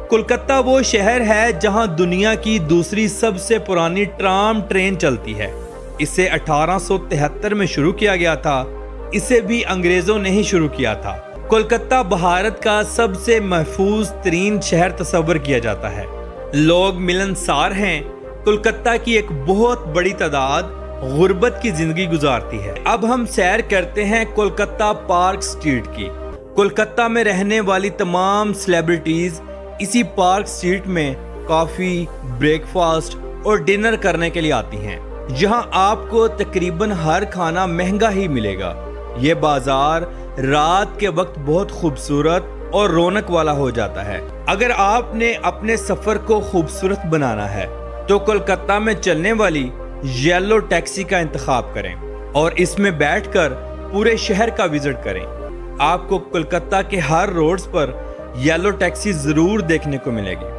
کولکتہ وہ شہر ہے جہاں دنیا کی دوسری سب سے پرانی ٹرام ٹرین چلتی ہے۔ اسے 1873 میں شروع کیا گیا تھا۔ اسے بھی انگریزوں نے ہی شروع کیا تھا۔ کولکتہ بھارت کا سب سے محفوظ ترین شہر تصور کیا جاتا ہے۔ لوگ ملنسار ہیں۔ کولکتہ کی ایک بہت بڑی تعداد غربت کی زندگی گزارتی ہے۔ اب ہم سیر کرتے ہیں کولکتہ پارک اسٹریٹ کی۔ کولکتہ میں رہنے والی تمام سیلیبریٹیز اسی پارک اسٹریٹ میں کافی، بریک فاسٹ اور ڈنر کرنے کے لیے آتی ہیں۔ یہاں آپ کو تقریباً ہر کھانا مہنگا ہی ملے گا۔ یہ بازار رات کے وقت بہت خوبصورت اور رونق والا ہو جاتا ہے۔ اگر آپ نے اپنے سفر کو خوبصورت بنانا ہے تو کولکتہ میں چلنے والی یلو ٹیکسی کا انتخاب کریں اور اس میں بیٹھ کر پورے شہر کا وزٹ کریں۔ آپ کو کولکتہ کے ہر روڈز پر یلو ٹیکسی ضرور دیکھنے کو ملے گی۔